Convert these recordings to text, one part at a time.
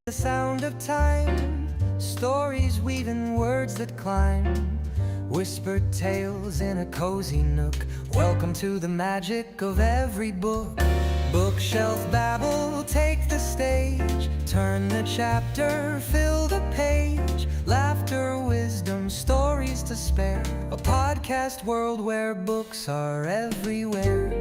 The sound of time, stories weaving words that climb, whispered tales in a cozy nook. Welcome to the magic of every book. Bookshelf Babble, take the stage, turn the chapter, fill the page. Laughter, wisdom, stories to spare. A podcast world where books are everywhere.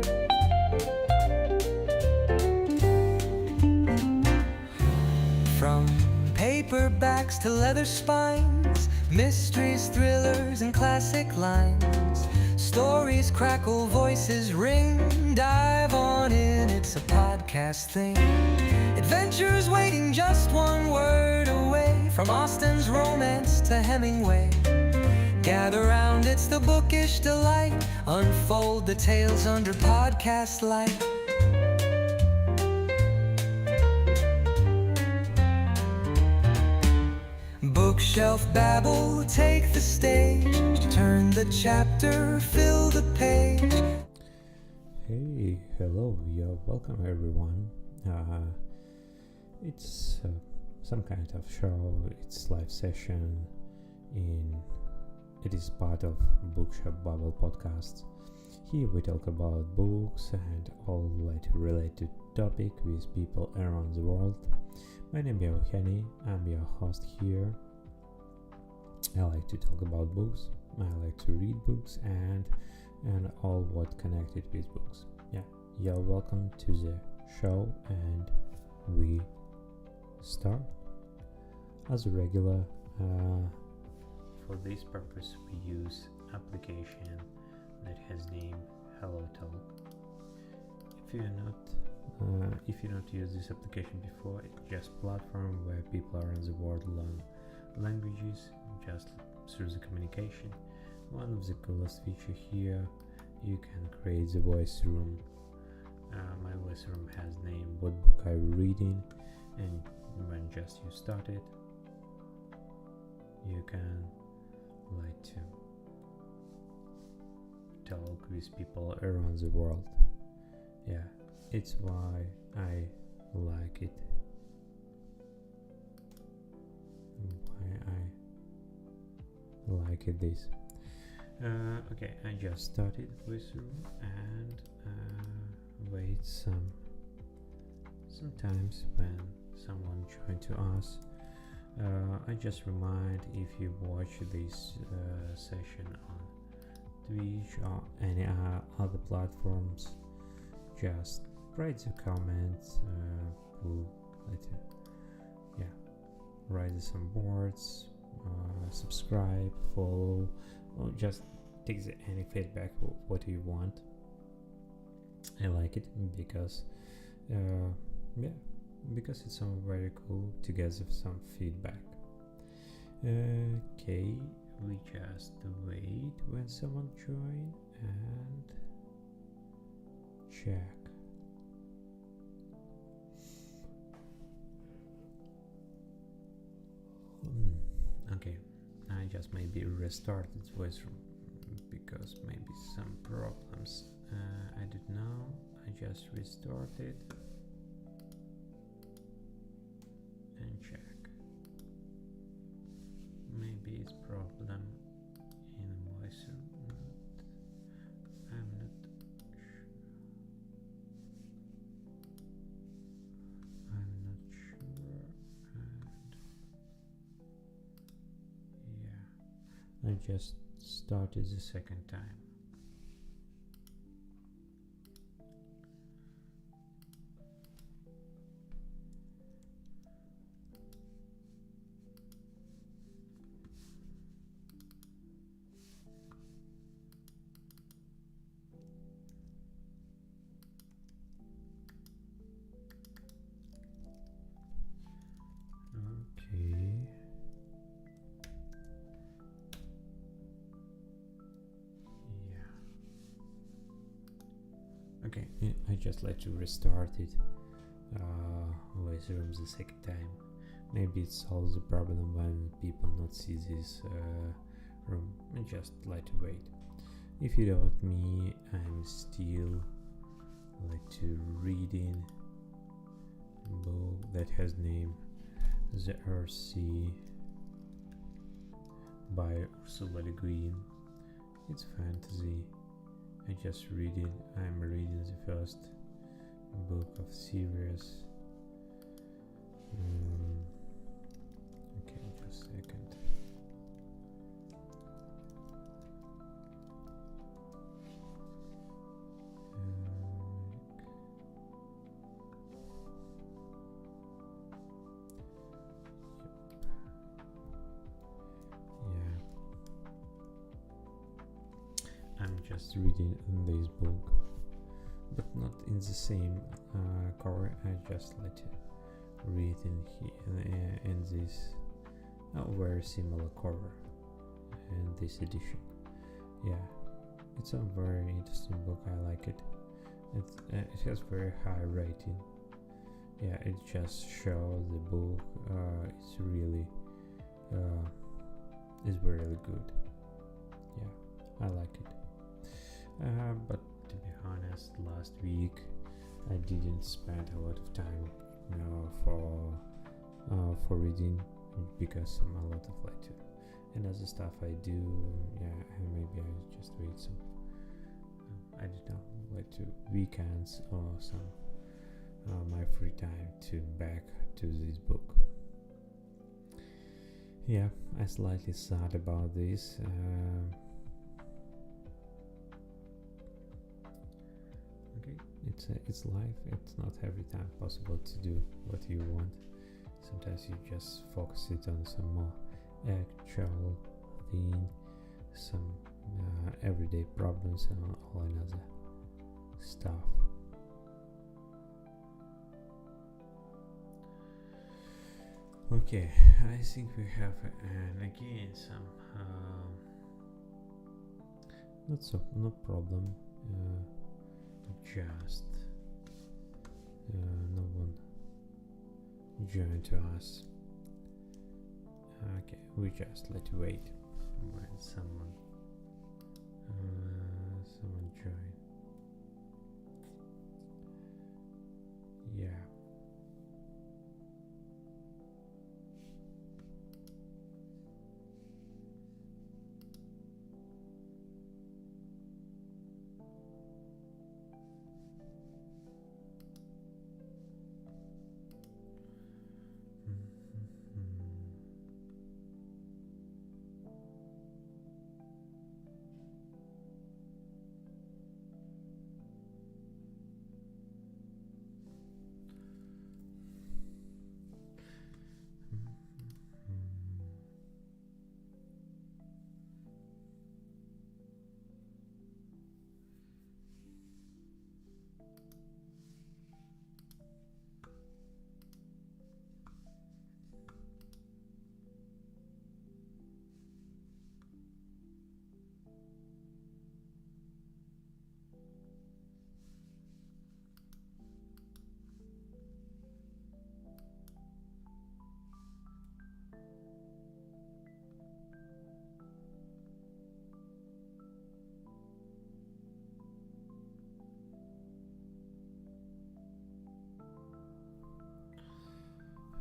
From paperbacks to leather spines, mysteries, thrillers, and classic lines. Stories crackle, voices ring. Dive on in, it's a podcast thing. Adventures waiting just one word away. From Austen's romance to Hemingway. Gather round, it's the bookish delight. Unfold the tales under podcast light. Bookshelf Babble, take the stage, turn the chapter, fill the page. Hey, hello, welcome everyone. It's some kind of show, it's live session it is part of Bookshelf Babble podcast. Here we talk about books and all related topic with people around the world. My name is Eugenii, I'm your host here. I like to talk about books, I like to read books and all what connected with books. You're welcome to the show and we start. As a regular, for this purpose we use application that has name HelloTalk. If you not use this application before, it's just platform where people around the world learn languages just through the communication. One of the coolest feature here, you can create the voice room. My voice room has name what book I'm reading, and when just you start it, you can like to talk with people around the world. It's why I like it. This. Okay, I just started voice room and wait sometimes when someone trying to ask. I just remind, if you watch this session on Twitch or any other platforms, just write the comments, write some words, subscribe, follow, or just take any feedback what you want. I like it because it's so very cool to get some feedback. Okay, we just wait when someone join and check. Okay, I just maybe restart this voice room because maybe some problems. I don't know. I just restarted and check. Maybe it's problem in voice room. I'm not sure. I just started the second time. Okay, I just like to restart it. Voice room the second time. Maybe it solves the problem when people not see this room. I just like to wait. If you doubt me, I'm still like to reading book that has name The Earth Sea by Ursula Le Guin. It's fantasy. I just read it. I'm reading the first book of series. Okay, just a second. I'm just reading this book, but not in the same cover. I just let it read in this very similar cover in this edition. Yeah, it's a very interesting book. I like it. It has very high rating. Yeah, it just shows the book. It's really is really good. Yeah, I like it. But to be honest, last week I didn't spend a lot of time for reading because I'm a lot of and other stuff I do. Yeah, and maybe I just read some. I don't know, weekends or some my free time to back to this book. Yeah, I slightly sad about this. It's life. It's not every time possible to do what you want. Sometimes you just focus it on some more actual thing, some everyday problems and all another stuff. Okay, I think we have again some no problem. Just no one joined to us. Okay, we just let wait when someone join. Yeah.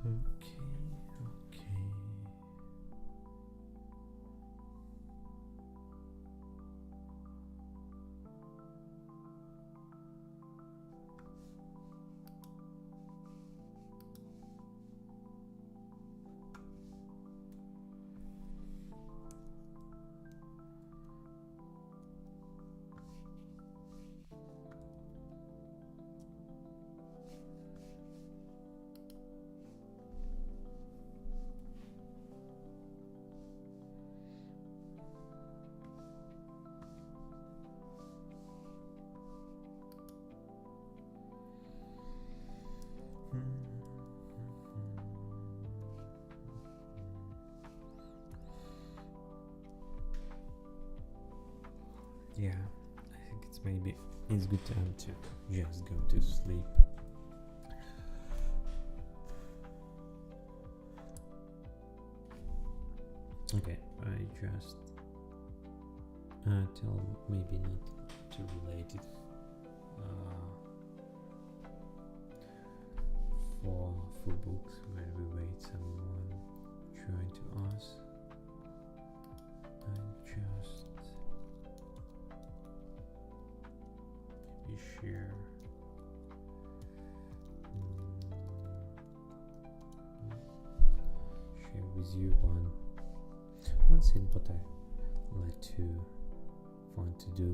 Okay. Yeah, I think it's good time to just go to sleep. Okay, I just tell maybe not too related for books when we wait some join to us and just maybe share with you one thing what I like to want to do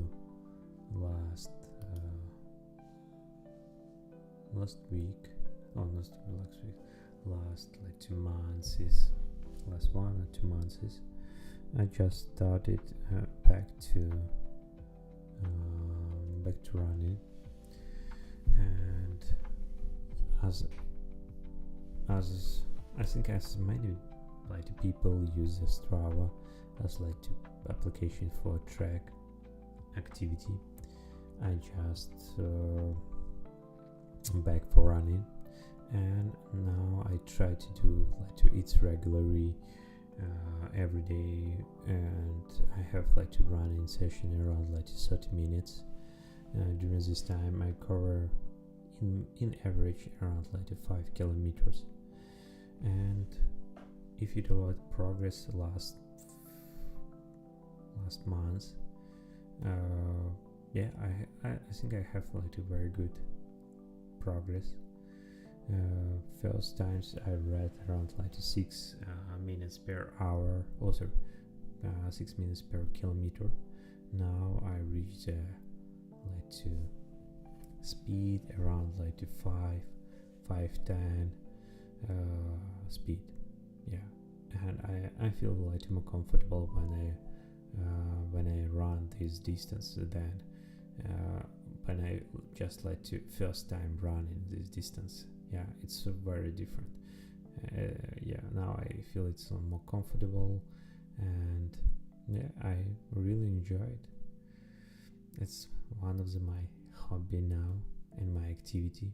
last week, or not last week, last like 2 months is last 1 or 2 months is I just started back to running, and as I think as many like people use the Strava as like to application for track activity, I just back for running, and now I try to do like to eat regularly every day, and I have like to run in session around like 30 minutes. During this time I cover in average around like 5 kilometers, and if you do about progress last month, I think I have like a very good progress. First times I read around like 6 minutes per hour, also 6 minutes per kilometer. Now I reach like to speed around like to 5:10 speed, yeah, and I feel like more comfortable when I run this distance than when I just like to first time run in this distance. Yeah, it's very different. Now I feel it's more comfortable, and yeah, I really enjoy it. It's one of my hobby now and my activity.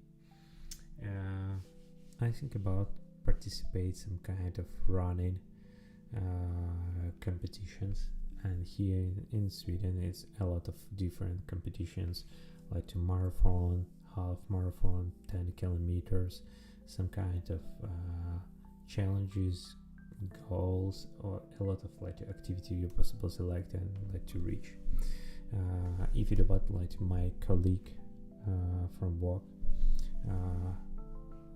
I think about participate some kind of running competitions, and here in Sweden it's a lot of different competitions, like to marathon, half marathon, 10 kilometers, some kind of challenges, goals, or a lot of like activity you possibly select and like to reach. If it about like my colleague from work,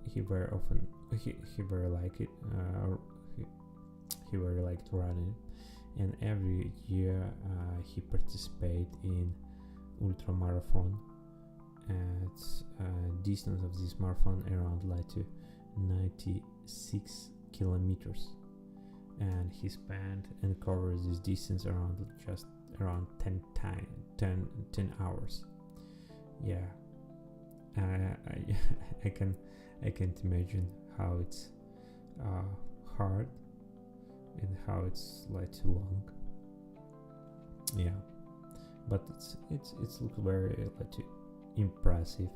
he very often he very like it, he very liked running, and every year he participate in ultra marathon, and distance of this marathon around like 96 kilometers, and he spent and covers this distance around 10 hours. Yeah, I can't imagine how it's hard and how it's like too long. Yeah, but it's look very like impressive.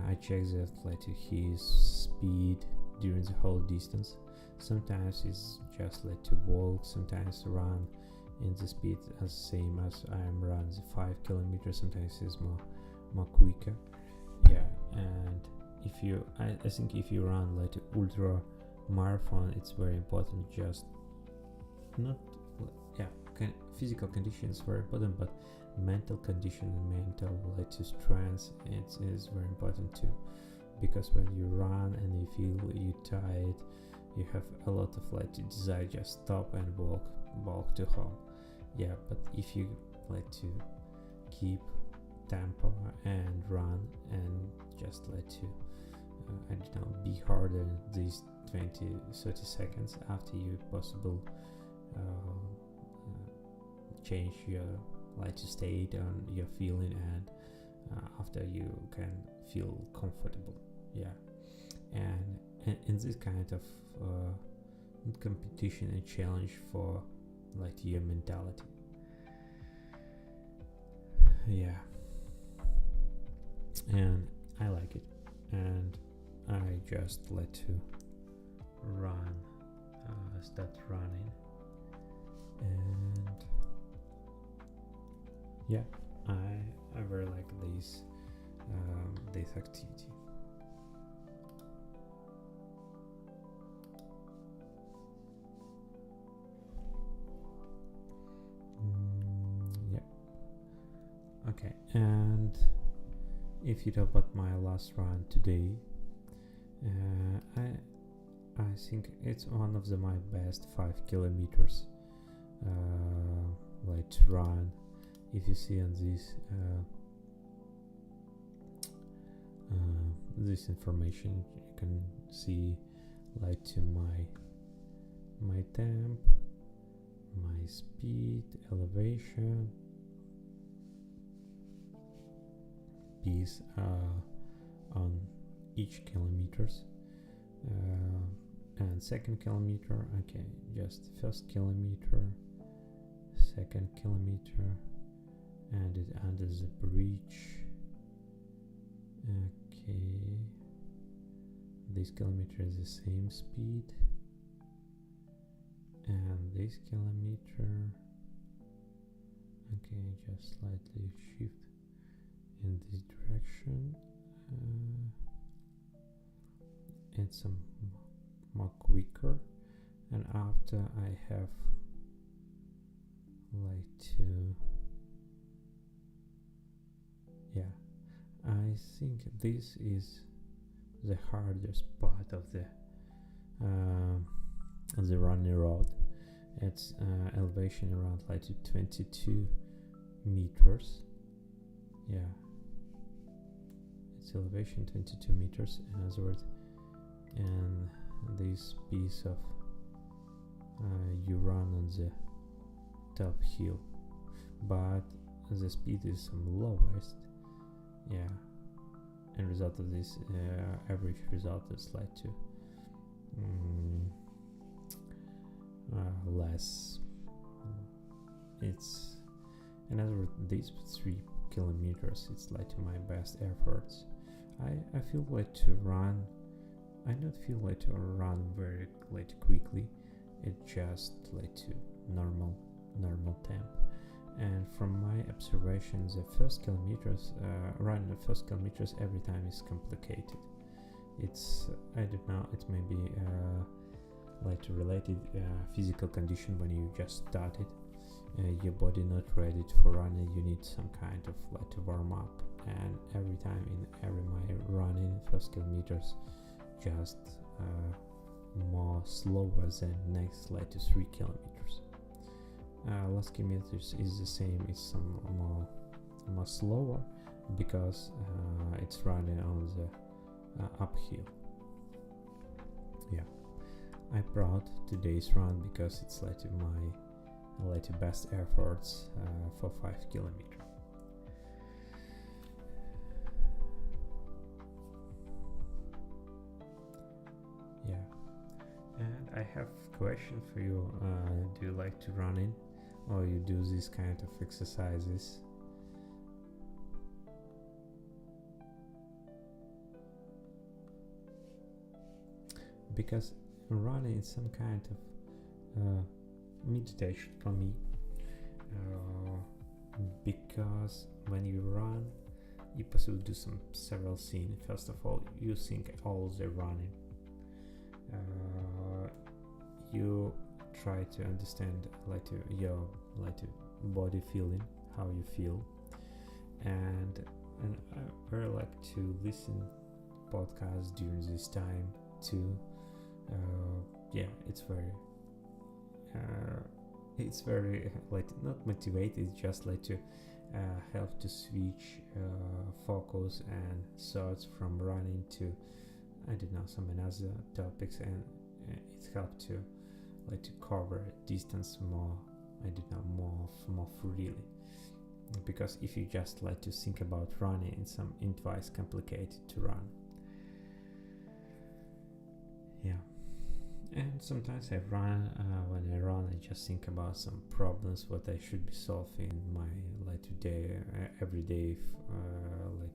I checked that like his speed during the whole distance. Sometimes it's just like to walk, sometimes run in the speed as same as I am run the 5 kilometers. Sometimes it's more quicker. Yeah, and I think if you run like ultra marathon, it's very important. Just not physical condition is very important, but mental condition and mental like to strength, it is very important too, because when you run and you feel you tired, you have a lot of like to desire just stop and walk to home. Yeah, but if you like to keep tempo and run and just like to I don't know, be harder these 20-30 seconds after you possible change your like to state on your feeling, and after you can feel comfortable. Yeah, and in this kind of competition and challenge for like your mentality. Yeah, and I like it, and I just like to start running, and yeah, I very like this activity. Okay, and if you talk about my last run today, I think it's one of my best 5 kilometers like to run. If you see on this information, you can see like to my temp, my speed, elevation, piece on each kilometers, and second kilometer. Okay, just first kilometer, second kilometer, and it under the bridge. Okay, this kilometer is the same speed, and this kilometer, okay, just slightly shift in this direction, and some more quicker. And after I have like to, yeah, I think this is the hardest part of the running road. It's elevation around like 22 meters. Yeah, it's elevation 22 meters in other words, and this piece of you run on the top hill, but the speed is lowest. Yeah, and result of this average result is like to less. It's in other words, these 3 kilometers, it's like my best efforts. I feel like to run, I don't feel like to run very like quickly. It just like to normal temp. And from my observations, the first kilometers, running the first kilometers every time is complicated. It's I don't know. It may be like related physical condition when you just started. Your body not ready for running. You need some kind of like to warm up. And every time in every my running first kilometers, just more slower than next like to 3 kilometers. Last kilometers is the same. It's some more slower because it's running on the uphill. Yeah, I proud today's run because it's like my best efforts for 5 kilometers. Yeah, and I have a question for you. Do you like to run in, or you do this kind of exercises? Because running is some kind of meditation for me, because when you run, you possibly do several things. First of all, you think all the running. You try to understand your body feeling, how you feel, and I very like to listen podcasts during this time too. Yeah, it's very like not motivated. It's just like to help to switch focus and thoughts from running to I don't know some another topics, and it helped to cover distance more. I don't know more freely, because if you just like to think about running, it's twice complicated to run. Yeah. And sometimes I run, when I run, I just think about some problems what I should be solving in my today, everyday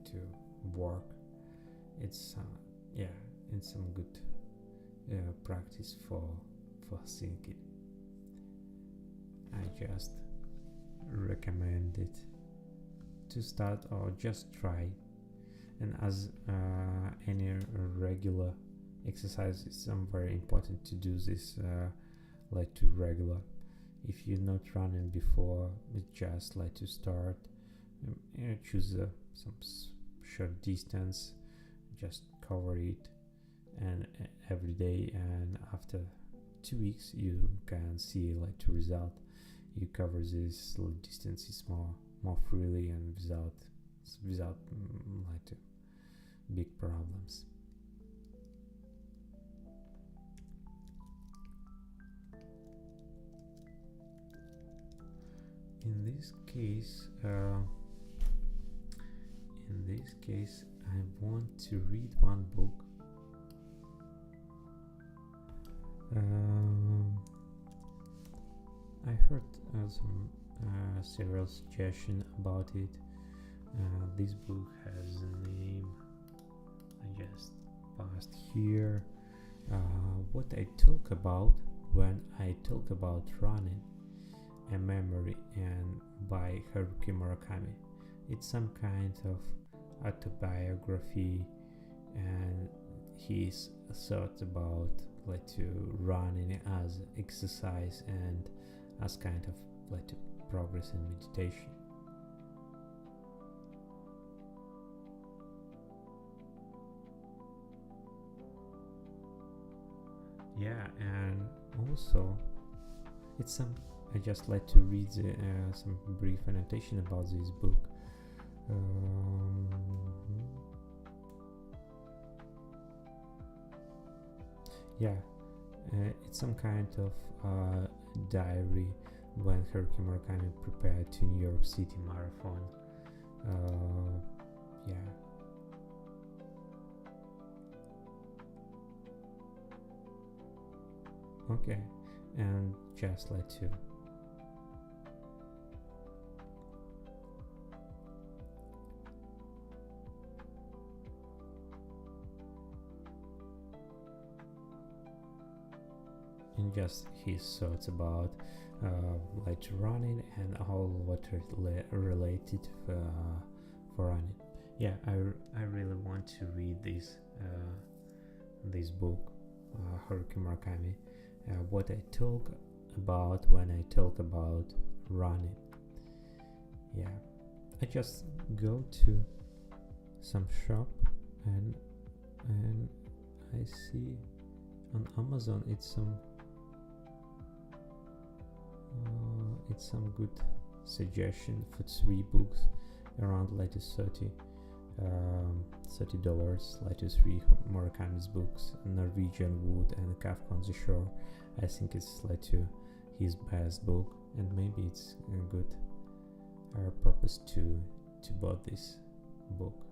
to work. It's it's some good practice for thinking. I just recommend it to start or just try. And as any regular exercise, it's very important to do this to regular. If you're not running before, it's just to start choose some short distance, just cover it, and every day, and after 2 weeks you can see like the result. You cover these distances more freely and without like big problems. In this case, I want to read one book. I heard some several suggestions about it. This book has a name. I just passed here. What I talk about when I talk about running, a memory, and by Haruki Murakami. It's some kind of autobiography, and his thoughts about like to running as exercise and as kind of like to progress in meditation. Yeah, and also it's some. I just like to read some brief annotation about this book. Yeah, it's some kind of diary when Haruki Murakami prepared to New York City Marathon. Yeah. Okay, and just like to and just his thoughts about like running and all what related for running. Yeah, I really want to read this book, Haruki Murakami. What I talk about when I talk about running. Yeah, I just go to some shop and I see on Amazon it's some good suggestion for 3 books around like $30, like 3 Murakami's books, Norwegian Wood and Kafka on the Shore. I think it's like his best book, and maybe it's a good purpose to bought this book.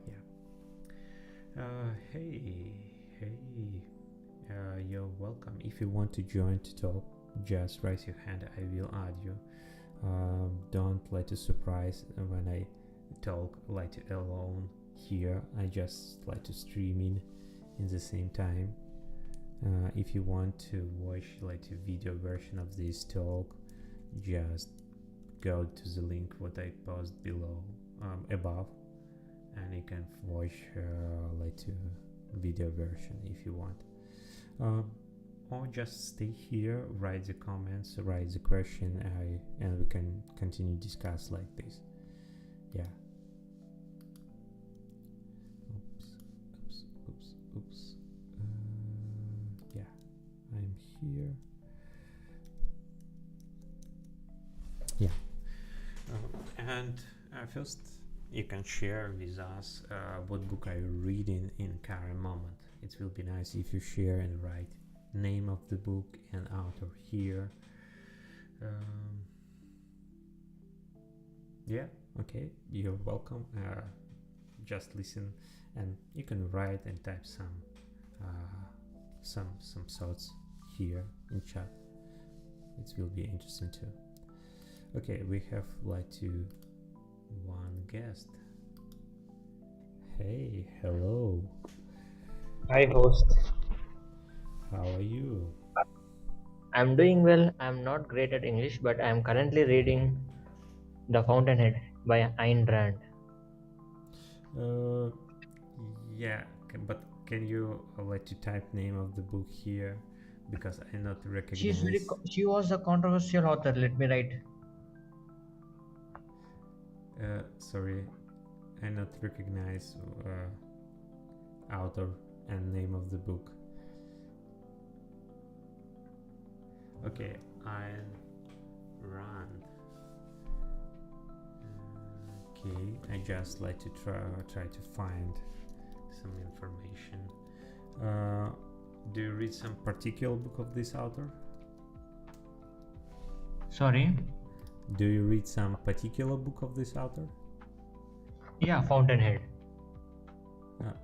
Yeah. Hey, you're welcome. If you want to join to talk, just raise your hand. I will add you. Don't let a surprise when I talk like alone here. I just like to stream in the same time. If you want to watch like a video version of this talk, just go to the link what I post below above, and you can watch like a video version if you want. Or just stay here, write the comments, write the question, and we can continue discuss like this. Yeah. Oops. Yeah, I'm here. Yeah. And first, you can share with us what book are you reading in current moment. It will be nice if you share and write name of the book and author here. Yeah, okay, you're welcome. Just listen, and you can write and type some thoughts here in chat. It will be interesting too. Okay, we have like one guest. Hey, hello. Hi, host. How are you? I'm doing well. I'm not great at English, but I'm currently reading The Fountainhead by Ayn Rand. Yeah, but can you like to type name of the book here, because I not recognize. She was a controversial author. Let me write. sorry, I not recognize author and name of the book. Okay, I run. Okay, I just like to try to find some information. Do you read some particular book of this author? Sorry? Do you read some particular book of this author? Yeah, Fountainhead.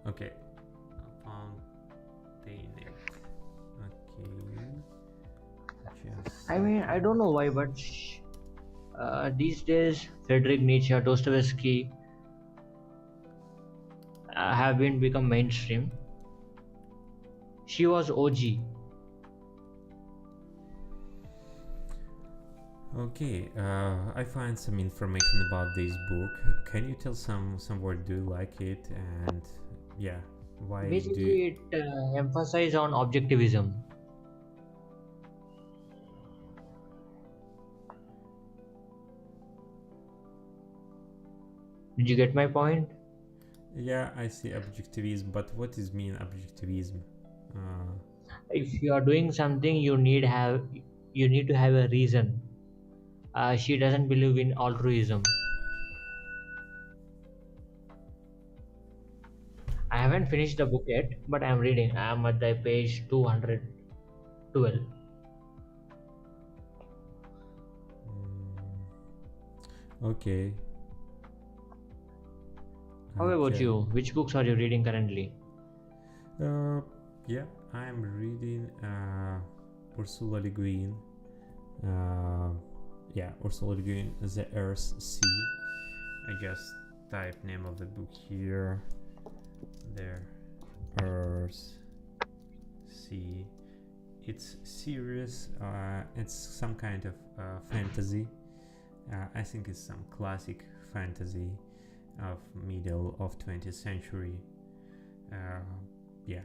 Okay. Fountainhead. Okay. Just. I mean, I don't know why, but these days, Friedrich Nietzsche, Dostoevsky have been become mainstream. She was OG. Okay, I find some information about this book. Can you tell some word? Do you like it? And yeah, why do you... Basically, it emphasizes on objectivism. Did you get my point? Yeah, I see objectivism, but what is mean objectivism? If you are doing something, you need to have a reason. She doesn't believe in altruism. I haven't finished the book yet, but I'm reading. I'm at the page 212. Okay. How about Okay. you? Which books are you reading currently? Yeah, I'm reading Ursula Le Guin. Yeah, Ursula Le Guin, The Earth's Sea. I just type name of the book here. There, Earth's Sea. It's serious. It's some kind of fantasy. I think it's some classic fantasy of middle of 20th century. Yeah.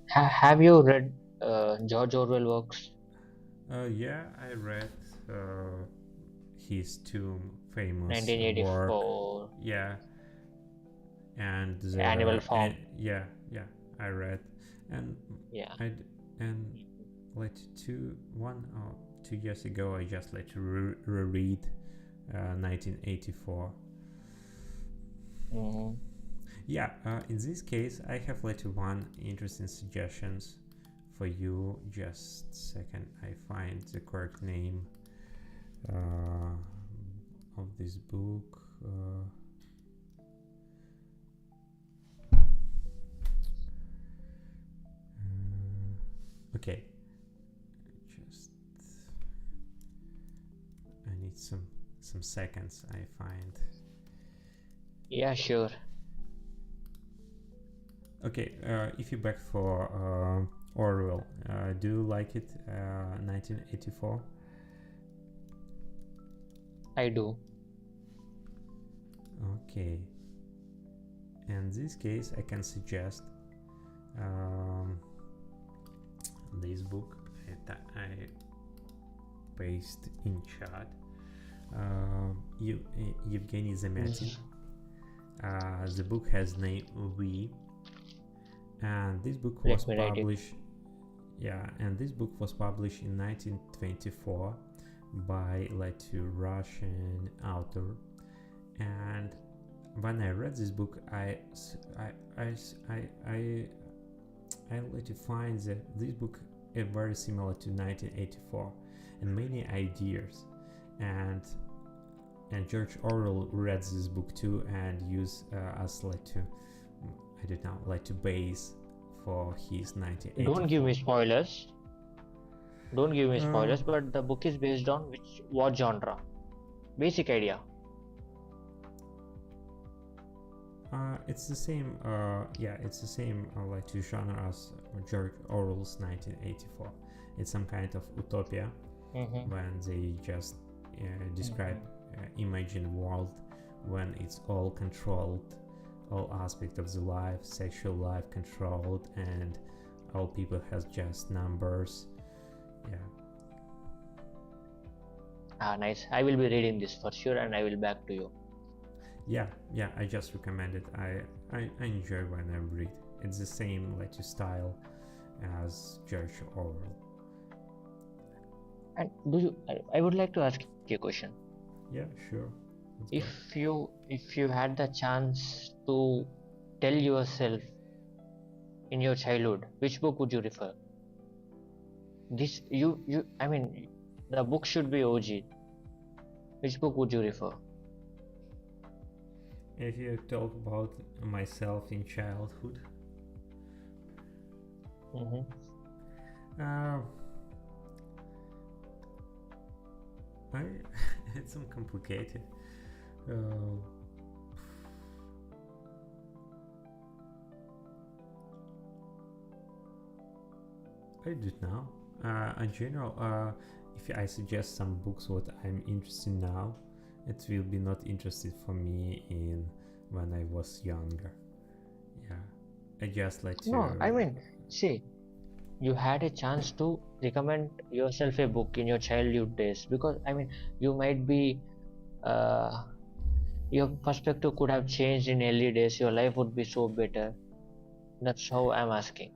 Have you read George Orwell works? Yeah, I read his two famous work. 1984. Yeah, and Animal Farm. yeah, I read, and Yeah. and like 2 years ago, I just like to reread 1984. Mhm. Yeah, in this case, I have like one interesting suggestions for you. Just second, I find the correct name of this book. Okay, just I need some seconds. I find. Yeah, sure. Okay, if you back for Orwell, do you like it? 1984. I do. Okay. In this case, I can suggest this book. I paste in chat. Evgeny Zamyatin. The book has name We, and this book was published. Yeah, and this book was published in 1924 by a Russian author. And when I read this book, I like to find that this book is very similar to 1984 and many ideas, and George Orwell read this book too and used us to base for his 1984. Don't give me spoilers. But the book is based on what genre? Basic idea. It's the same. It's the same to genre as George Orwell's 1984. It's some kind of utopia when they just describe imagined world when it's all controlled, all aspects of the life, sexual life controlled, and all people has just numbers. Yeah. Ah, nice. I will be reading this for sure, and I will back to you. Yeah, I just recommend it. I enjoy when I read. It's the same like style as George Orwell. And do you? I would like to ask you a question. Yeah, sure. Let's go. If you had the chance to tell yourself in your childhood, which book would you refer? This you I mean, the book should be OG. Which book would you refer? If you talk about myself in childhood, Mm-hmm. uh, I it's some complicated. Uh, I don't know. In general, if I suggest some books what I'm interested in now, it will be not interested for me in when I was younger. Yeah, I just like No, I to. mean, see, you had a chance to recommend yourself a book in your childhood days, because I mean, you might be uh, your perspective could have changed in early days. Your life would be so better. That's how I'm asking.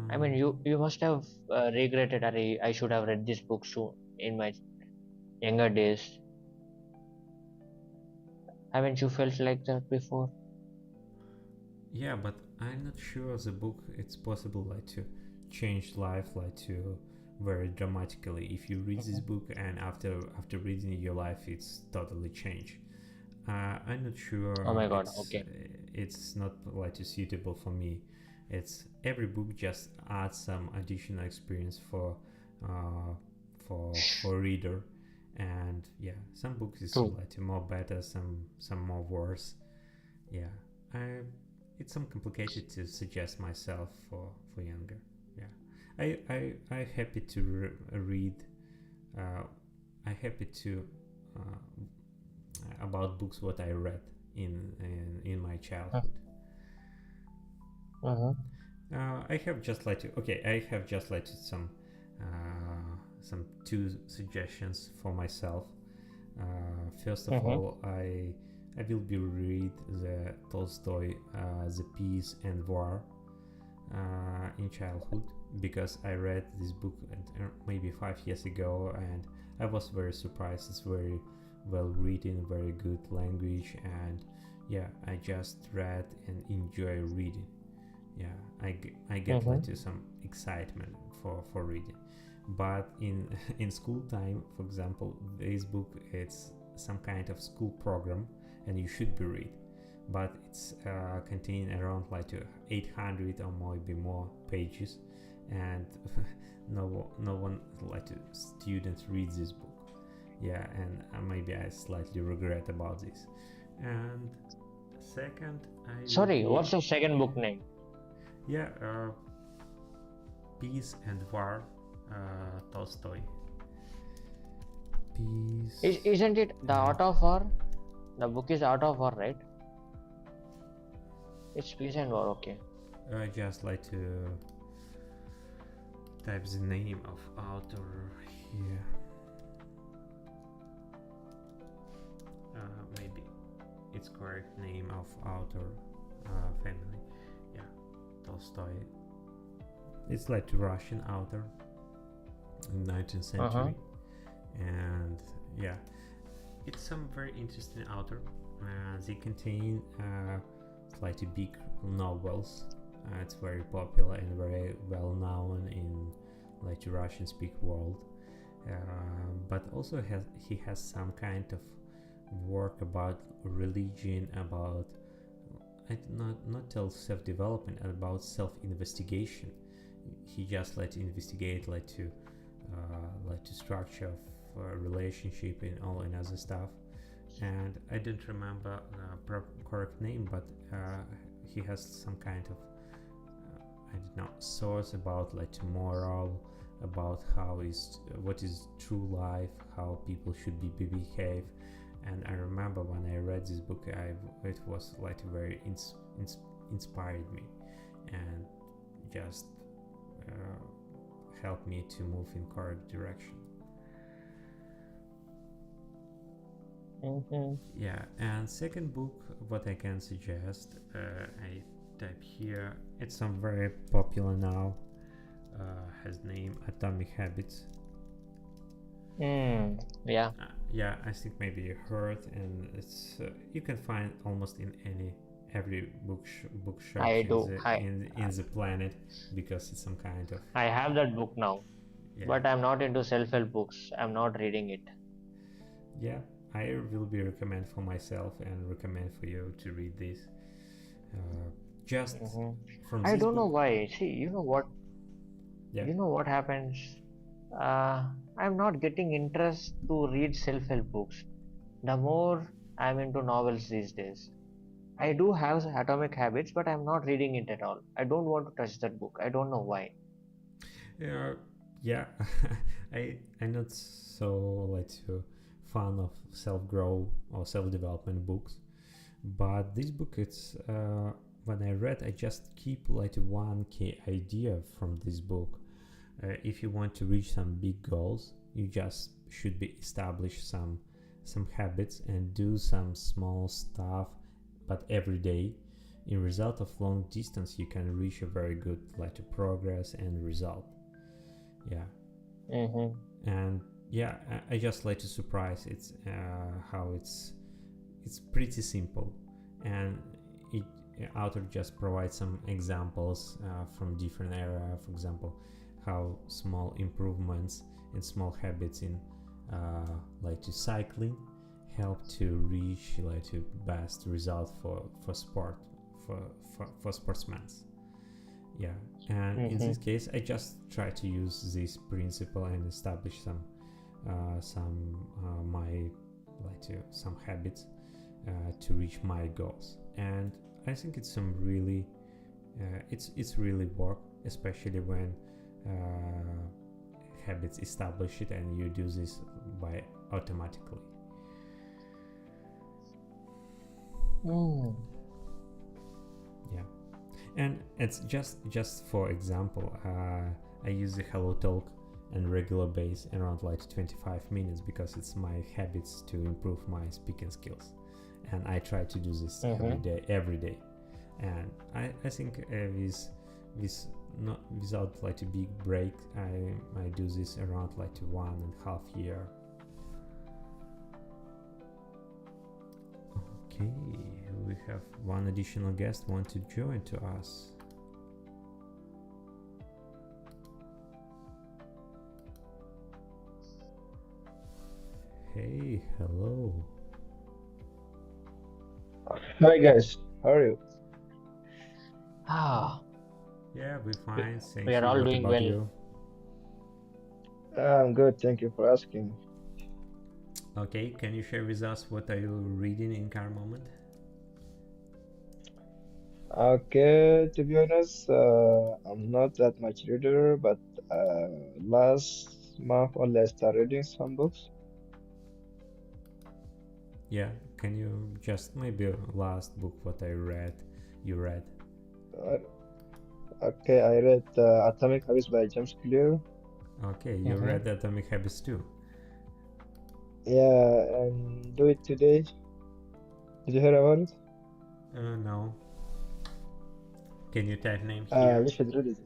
I mean, Um, you must have regretted, I should have read this book soon in my younger days. Haven't you felt like that before? yeah, but I'm not sure the book it's possible like to change life like to very dramatically. If you read this Mhm. book and after reading it, your life it's totally changed. I'm not Oh sure my God. Okay. it's not like suitable for me. It's every book just adds some additional experience uh, for reader, and yeah, some books is True. like more better, some more worse. Yeah, I it's some complicated to suggest myself for younger. Yeah, I happy to read. Uh, I happy to about books what I read in my childhood. Mm-hmm. I have just like to okay. I have just like to some two suggestions for myself. First of Mm-hmm. all, I will be read the Tolstoy The Peace and War in childhood because I read this book maybe 5 years ago and I was very surprised. It's very well written, very good language, and yeah, I just read and enjoy reading. Yeah, I get Mm-hmm. like to some excitement for reading. But in in school time, for example, this book it's some kind of school program and you should be read, but it's contain around like 800 or maybe more pages, and no one like to students reads this book. Yeah, and maybe I slightly regret about this. And second, I will Sorry, be what's your second book name? yeah, Peace and War, Tolstoy. Peace. Isn't it The Art of War? The book is Art of War, right? It's Peace and War. Okay. I just like to type the name of author here. Maybe it's correct name of author family. Yeah, Tolstoy. It's like Russian author in 19th century, and yeah, it's some very interesting author. They contain slightly big novels. It's very popular and very well known in like Russian speak world. But also he has some kind of work about religion, about I not tell self-development, about self-investigation. He just like to investigate like to structure of relationship and all and other stuff, and I don't remember correct name, but he has some kind of I don't know source about like moral, about how is what is true life, how people should be behave. And I remember when I read this book, it was like very inspired me, and just helped me to move in correct direction. Mm-hmm. Yeah, and second book, what I can suggest, I type here. It's some very popular now. Has name Atomic Habits. Yeah. Yeah, I think maybe you heard, and it's you can find almost in every bookshops I in do. the planet, because it's some kind of, I have that book now, yeah. but I'm not into self-help books. I'm not reading it. Yeah, I will be recommend for myself and recommend for you to read this. Just Hmm. from I this don't know book. why. See, you know what? Yeah. You know what happens? Uh, I'm not getting interest to read self-help books. The more I'm into novels these days. I do have Atomic Habits, but I'm not reading it at all. I don't want to touch that book. I don't know why. Yeah, I'm not so like fan of self grow or self development books, but this book, it's when I read, I just keep like one key idea from this book. If you want to reach some big goals, you just should be establish some habits and do some small stuff, but every day. In result of long distance, you can reach a very good like progress and result. Yeah. Mm-hmm. And yeah, I just like to surprise it's how it's pretty simple, and it author just provides some examples from different area. For example, how small improvements and small habits in like to cycling help to reach like to best result for sport, for sportsmen. Yeah, and in Mm-hmm. this case I just try to use this principle and establish some my like to some habits to reach my goals. And I think it's some really it's really work, especially when habits establish it and you do this by automatically. Mm. Yeah, and it's just for example, I use the hello talk on regular base around like 25 minutes, because it's my habits to improve my speaking skills, and I try to do this Mm-hmm. every day. And I think with not without like a big break, I do this around like 1.5 year. Okay, we have one additional guest want to join to us. Hey, hello. Hi guys, how are you? Ah, Yeah, we're fine, thank we are you. all What doing about well. you? I'm good, thank you for asking. Okay, can you share with us what are you reading in current moment? Okay, to be honest, I'm not that much reader, but uh, last month only I started reading some books. Yeah, can you just maybe last book what you read? Uh, okay, I read Atomic Habits by James Clear. Okay, you Mm-hmm. read Atomic Habits too. Yeah, and Do It Today. Did you hear about it? No. Can you type name here? You should read it.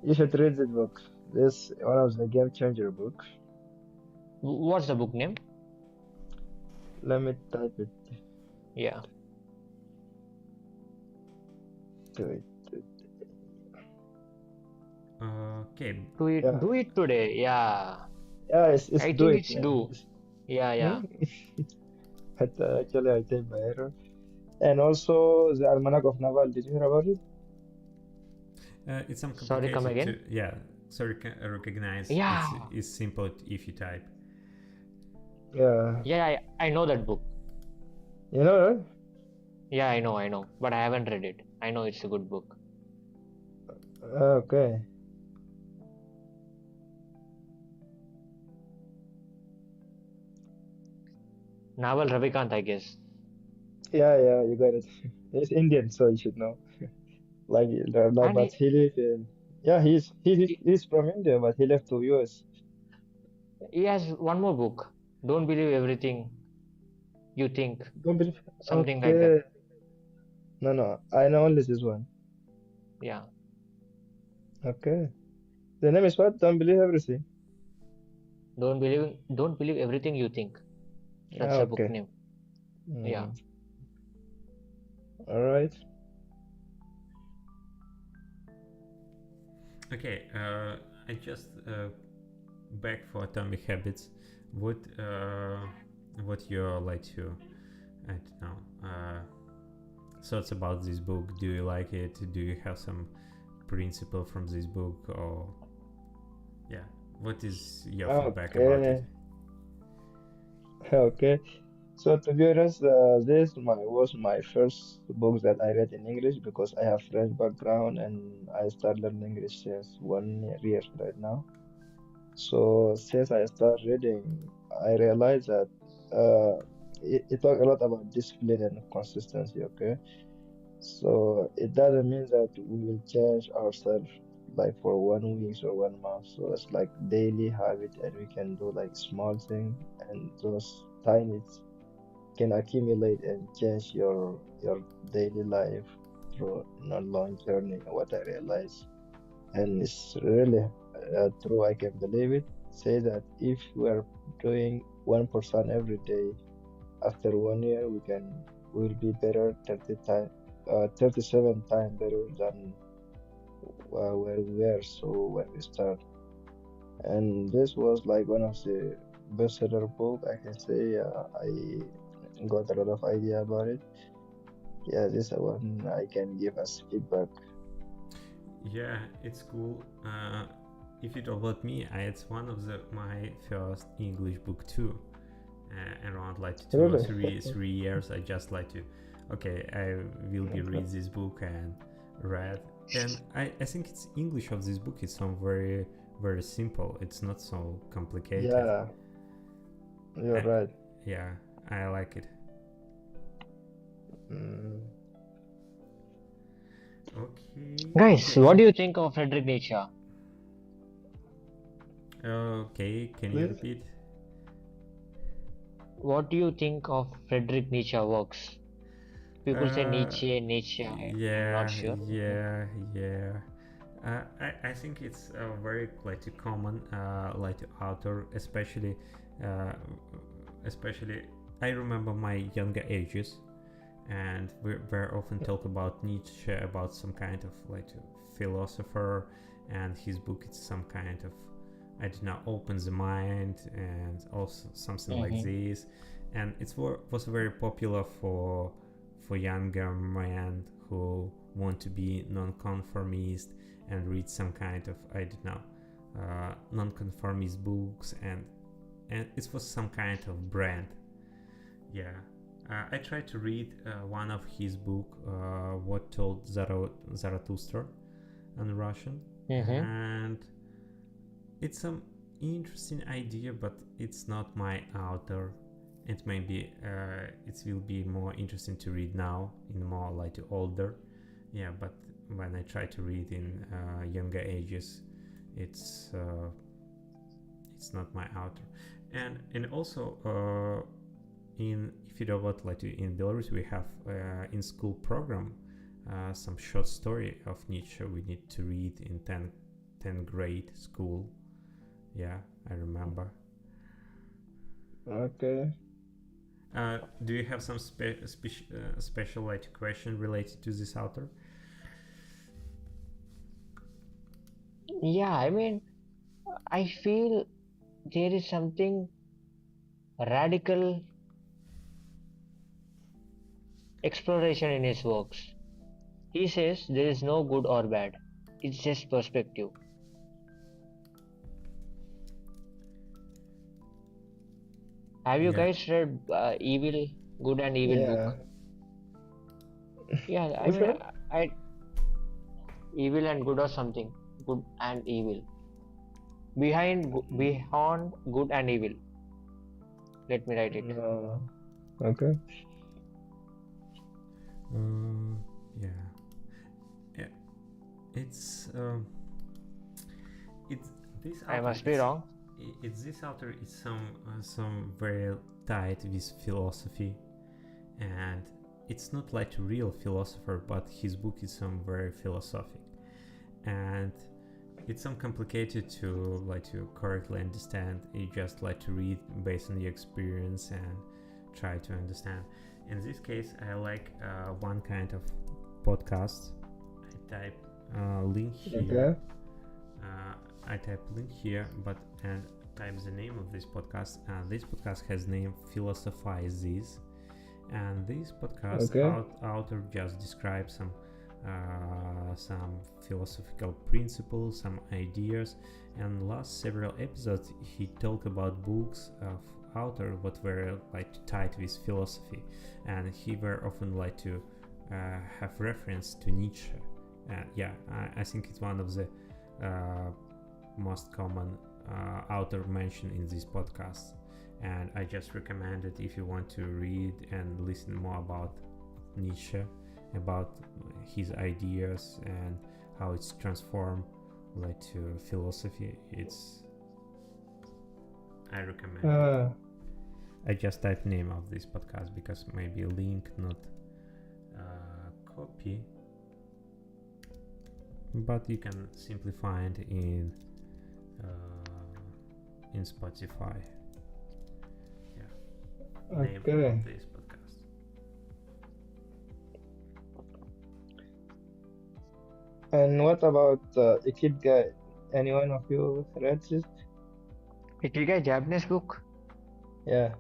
You should read this book. This one of the game changer books. What's the book name? Let me type it. Yeah. Do it. Okay. Yeah, Do it today. Yeah. yeah, it's I Do think It, it's man. do. Yeah, yeah. Hmm? But actually, I typed by error. And also the Almanac of Naval. Did you hear about it? It's some Sorry, come complicated again. to, yeah. Sorry, recognize Yeah. it's simple if you type. Yeah, Yeah, I know that book. you know, right? Yeah, I know. But I haven't read it. I know it's a good book. Okay. Naval Ravikant, I guess. Yeah, you got it. He's Indian, so you should know. Like, And but he live in Yeah, He, he's from India, but he left to US. he has one more book. Don't believe everything you think. Don't believe. Something like that. Okay. No, no, I know only this one. Yeah. Okay. The name is what? Don't believe everything. Don't believe everything you think. That's Ah, a book okay. name. Yeah. Mm, all right. Okay, I just back for Atomic Habits. What you like to, I don't know, thoughts about this book? Do you like it? Do you have some principle from this book, or yeah, what is your feedback about it? Okay. Okay. So to be honest, was my first book that I read in English because I have French background and I started learning English since 1 year right now. So since I started reading, I realized that it talks a lot about discipline and consistency. Okay, so it doesn't mean that we will change ourselves like for 1 week or 1 month. So it's like daily habit, and we can do like small thing, and those tiny can accumulate and change your daily life through a long journey. What I realized, and it's really true. I can believe it. Say that if we are doing 1% every day, after 1 year, will be better 37 times better than where we were. So when we start, and this was like one of the bestseller book. I can say I got a lot of idea about it. Yeah, this one I can give as feedback. Yeah, it's cool. If you talk about me, it's one of my first English book too. Around like two or Really? three years, I just like to, okay, I will be Okay. read this book and read. And I think it's English of this book is so very very simple. It's not so complicated. Yeah, you're I, right. yeah, I like it. Mm. Okay, Guys, okay, what do you think of Friedrich Nietzsche? okay. Can you Please? repeat? What do you think of Friedrich Nietzsche works? People say Uh, Nietzsche, Nietzsche. I'm not yeah, sure. yeah, yeah. I think it's a very like a common like author, uh, especially I remember my younger ages, and we very often talk about Nietzsche, about some kind of like a philosopher, and his book is some kind of, I don't know, opens the mind and also something like Mm-hmm. this, and was very popular for younger men who want to be non-conformist and read some kind of, I don't know, non-conformist books, and it was some kind of brand. Yeah, I tried to read one of his book, What Told Zarathustra, in Russian, Mm-hmm. and it's some interesting idea, but it's not my author. It may be it will be more interesting to read now in more like older. Yeah, but when I try to read in younger ages, it's uh, it's not my author. And also in, if you know what, like in Belarus we have in school program some short story of Nietzsche we need to read in 10th grade school. Yeah, I remember. Okay. Do you have some special like question related to this author? Yeah, I mean, I feel there is something radical exploration in his works. He says there is no good or bad, it's just perspective. Have you Yeah. guys read Evil, Good and Evil Yeah. book? Yeah, I Which mean, one? I Evil and Good or something. Good and Evil. Beyond Good and Evil. Let me write it. No. Okay. Uh, yeah. Yeah. It's this I author must be is wrong. it's this author is some very tied with philosophy, and it's not like a real philosopher, but his book is some very philosophic, and it's some complicated to correctly understand. You just like to read based on your experience and try to understand. In this case, I like one kind of podcast. I type link here. Okay. I type link here, but and type the name of this podcast. And this podcast has name Philosophize This. And this podcast Okay. author just describes some philosophical principles, some ideas, and last several episodes he talked about books of author what were like tied with philosophy, and he very often like to have reference to Nietzsche. I think it's one of the most common author mentioned in this podcast, and I just recommend it if you want to read and listen more about Nietzsche, about his ideas and how it's transformed like to philosophy. I recommend it. Uh, I just type name of this podcast because maybe link not copy, but you can simply find in Spotify. Name okay. of this podcast. And what about Ikigai? Anyone of you read this? Ikigai Japanese book? Yeah.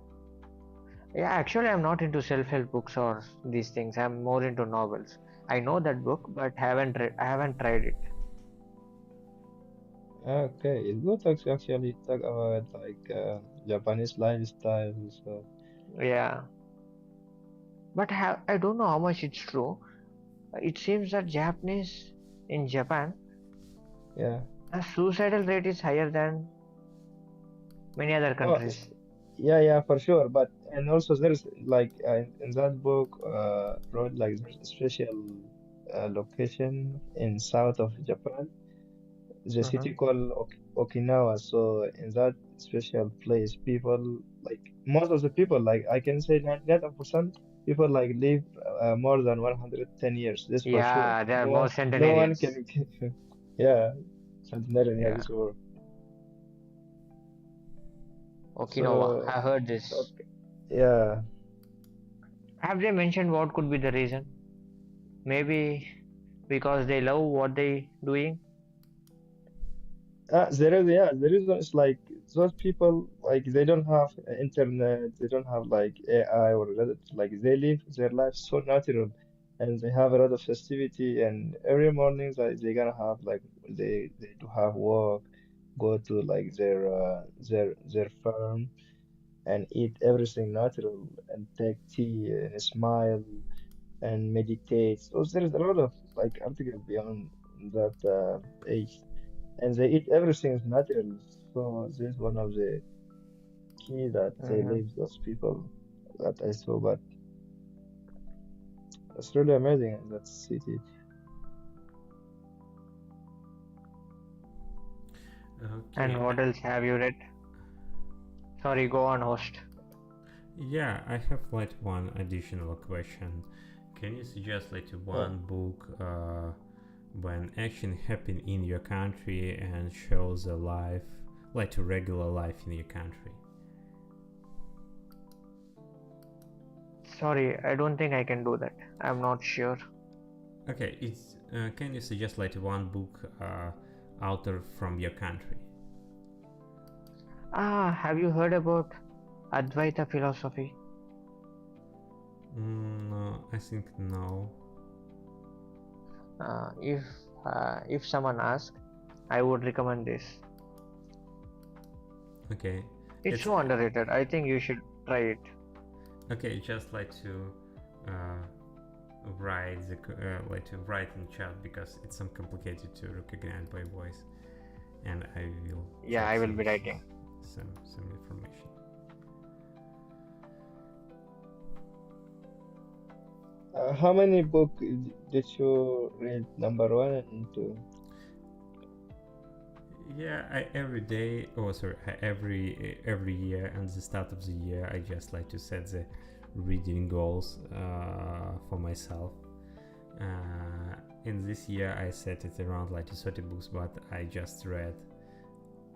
Yeah, actually, I'm not into self-help books or these things. I'm more into novels. I know that book, but I haven't tried it. Okay. It's good to actually talk about like Japanese lifestyle. So Yeah, but I don't know how much it's true. It seems that Japanese in Japan, yeah. the suicidal rate is higher than many other Oh, countries. yeah, for sure. But and also there's like in that book wrote like there's a special location in south of Japan, the Mm-hmm. city called Okinawa. So in that special place, people like most of the people, like I can say 99% people like live more than 110 years. This for sure. Yeah, there are No more one, no one centenarians. can. Yeah, centenarian. Yeah, Yeah, this word. Okinawa. So I heard this. okay, yeah. Have they mentioned what could be the reason? Maybe because they love what they doing. The reason is like those people like they don't have internet, they don't have like AI or like they live their life so natural, and they have a lot of festivity, and every morning they gonna have like they do have work, go to like their farm and eat everything natural and take tea and smile and meditate. So there's a lot of like articles beyond that age, and they eat everything natural. So this is one of the key that they Mm-hmm. live those people that I saw. But it's really amazing in that city. And Okay. what else have you read? Sorry, go on, host. Yeah, I have like one additional question. Can you suggest like Oh, one book when action happen in your country and shows a life, like a regular life in your country? Sorry, I don't think I can do that. I'm not sure. Okay, it's can you suggest like one book author from your country? Have you heard about Advaita philosophy? No, I think no. Uh, if if someone asks, I would recommend this. Okay, It's it's so underrated. I think you should try it. okay. Just like to uh, like to write in chat because it's some complicated to recognize by voice, and I will Yeah, check I will be writing. some information. how many book did you read? Number one and two. Every day, every year, and the start of the year, I just like to set the reading goals for myself. In this year, I set it around like 30 books, but I just read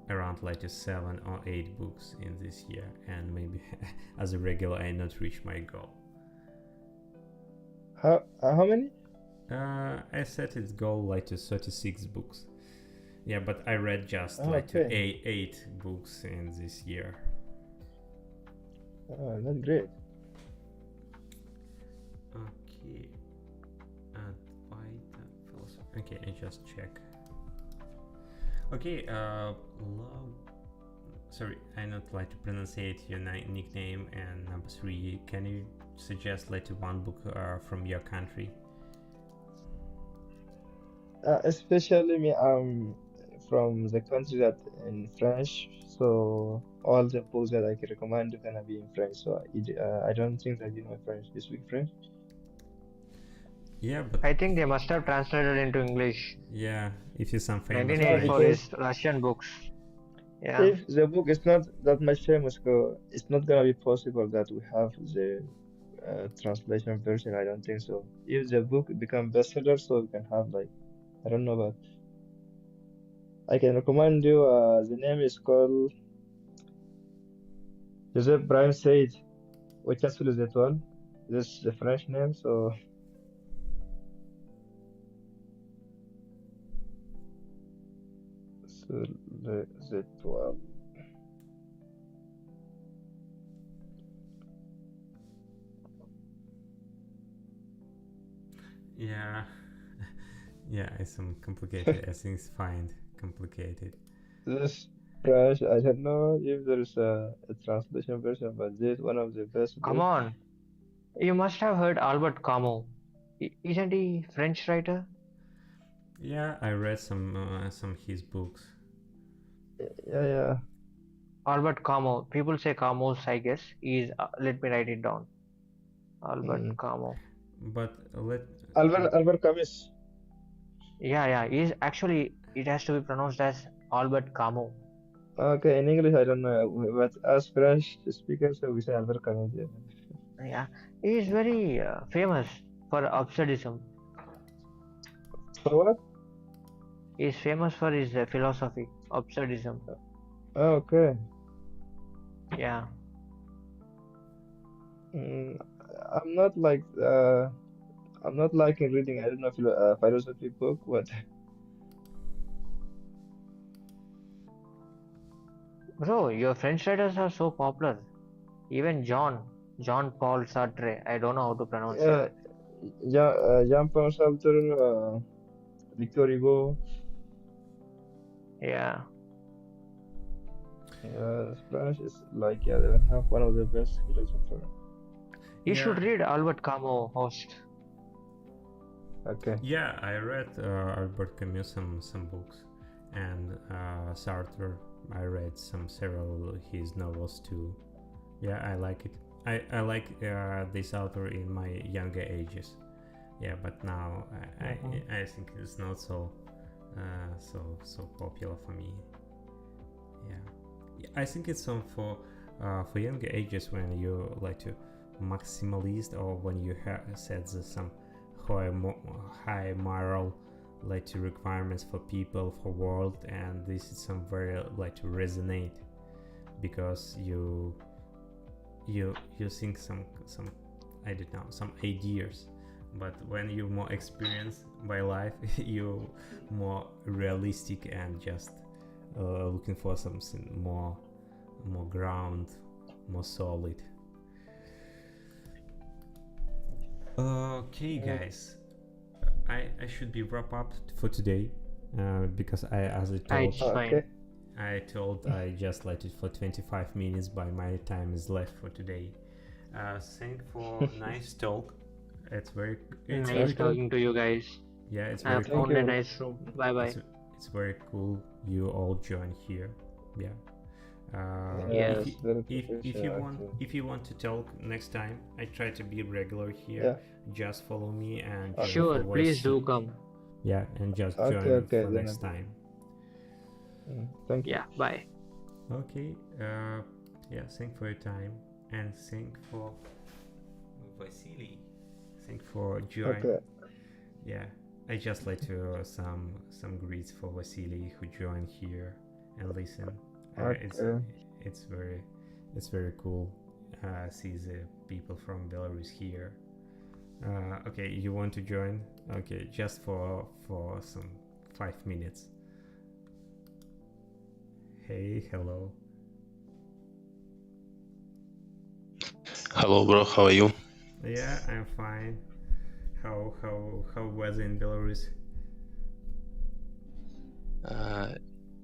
around like 7 or 8 books in this year, and maybe as a regular, I not reach my goal. How many? I set its goal like 36 books. Yeah, but I read just Okay. 8 books in this year. Oh, that's great. Okay. Advaita philosophy. Okay, I just check. Okay, love. Sorry, I not like to pronunciate your nickname. And number 3, can you suggest like one book from your country? Especially me, I'm from the country that in French, so all the books that I can recommend are gonna be in French. So I don't think that you know French. You speak French? Yeah, but I think they must have translated into English. yeah, if you some famous 1984 French. is Russian books. Yeah. If the book is not that much famous, it's not gonna be possible that we have the translation version. I don't think so. If the book become bestseller, so we can have like I don't know, but I can recommend you. The name is called Joseph Brahim said, "Au castle des étoiles." This is the French name, so sur les étoiles. Yeah, yeah, it's some complicated. I think it's fine, complicated. This French, I don't know if there's a translation version, but this is one of the best Come books. on. You must have heard Albert Camus. Isn't he French writer? Yeah, I read some his books. Yeah. Albert Camus. People say Camus, I guess. Let me write it down. Albert Mm. Camus. But Albert Camus. Yeah. He's actually, it has to be pronounced as Albert Camus. Okay, in English I don't know, but as French speakers, so we say Albert Camus. Yeah. Yeah. He is very famous for absurdism. For what? He is famous for his philosophy, absurdism. Oh, okay. Yeah. I'm not like I'm not liking reading. I don't know if philosophy book, but Bro, your French writers are so popular. Even John Paul Sartre. I don't know how to pronounce it. Jean-Paul Sartre, Victor Hugo. Yeah. French is like they have one of the best philosophers. You should read Albert Camus, host. Okay. Yeah, I read Albert Camus some books, and Sartre. I read several his novels too. Yeah, I like it. I like this author in my younger ages. Yeah, but now I think it's not so popular for me. Yeah, I think it's for younger ages when you like to maximalist, or when you set some high moral like to requirements for people, for world, and this is some very like to resonate, because you think some I don't know, some ideas, but when you're more experienced by life you more realistic and just looking for something more ground, more solid. Okay, guys, I should be wrap up for today, because It's fine. I just let it for 25 minutes, by my time is left for today. Thank for nice talk. It's Nice very cool. talking to you guys. Yeah, it's I very have cool. found a nice room. Bye bye. It's very cool you all join here. Yeah. Yes. It's very If you want professional, if you want to talk next time, I try to be regular here. Yeah. Just follow me and Okay. Sure, for please voice. do come. Yeah, and just join Okay, for then next time. Thank you. Yeah, bye. Okay, yeah, thank for your time and thank for Vasily. Thank for join. Okay. Yeah, I just like to some greets for Vasily who joined here and listen. Okay. It's very cool. See the people from Belarus here. Okay, you want to join? Okay, just for some 5 minutes. Hey, hello. Hello, bro. How are you? Yeah, I'm fine. How weather in Belarus?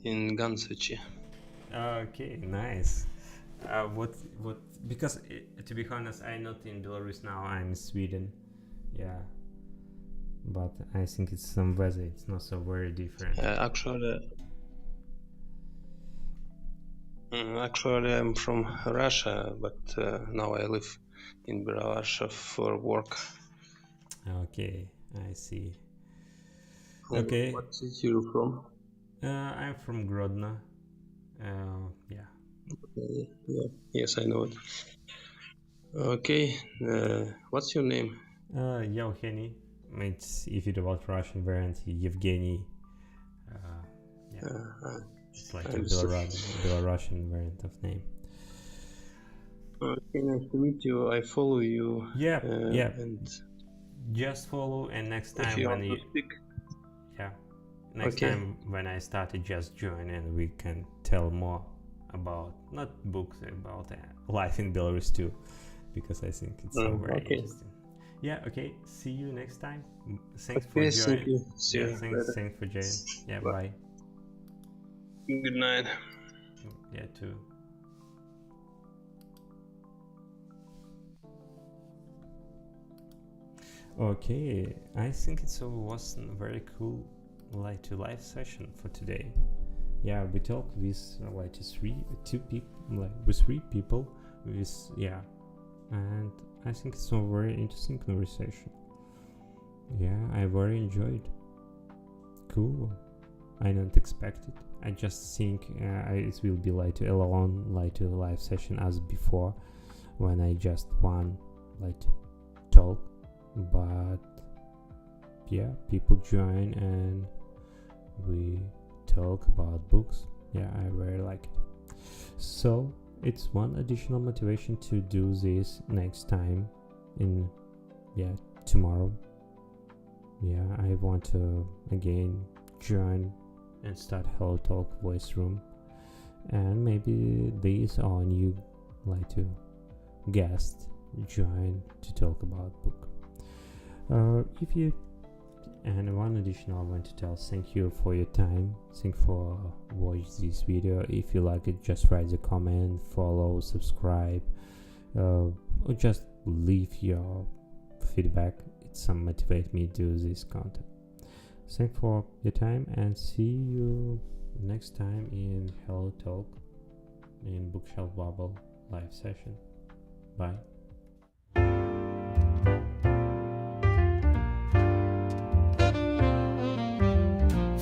In Gansuchi. Okay, nice. What? Because to be honest, I'm not in Belarus now. I'm in Sweden. Yeah, but I think it's some weather. It's not so very different. Actually, I'm from Russia, but now I live in Belarus for work. Okay, I see. Okay. What city you from? I'm from Grodno. Yeah. Yeah. Yes, I know it. Okay. What's your name? Yevgeny. It's if it about Russian variant, Yevgeny. Yeah. It's like a Belarusian variant of name. Okay, nice to meet you. I follow you. Yeah, yeah. And just follow, and next time if you when want to speak, yeah, next okay. time when I started, just join, and we can tell more about not books, about life in Belarus too, because I think it's so very interesting. Yeah. Okay. See you next time. Thanks for joining. Thank you. See you thanks for joining. Yeah. Bye. Good night. Yeah. Too. Okay, I think it was a very cool live session for today. Yeah, we talked with three people with and I think it's a very interesting conversation. Yeah, I very enjoyed. Cool. I don't expect it. I just think it will be like a live session as before, when I just want to talk. But yeah, people join and we talk about books. Yeah, I really like it. So it's one additional motivation to do this next time in tomorrow. Yeah, I want to again join and start Hello Talk voice room, and maybe these are new guests join to talk about book. If you and one additional I want to tell, thank you for your time. Thank for watch this video. If you like it, just write a comment, follow, subscribe, or just leave your feedback. It's some motivate me to do this content. Thank for your time and see you next time in Hello Talk in Bookshelf Babble live session. Bye.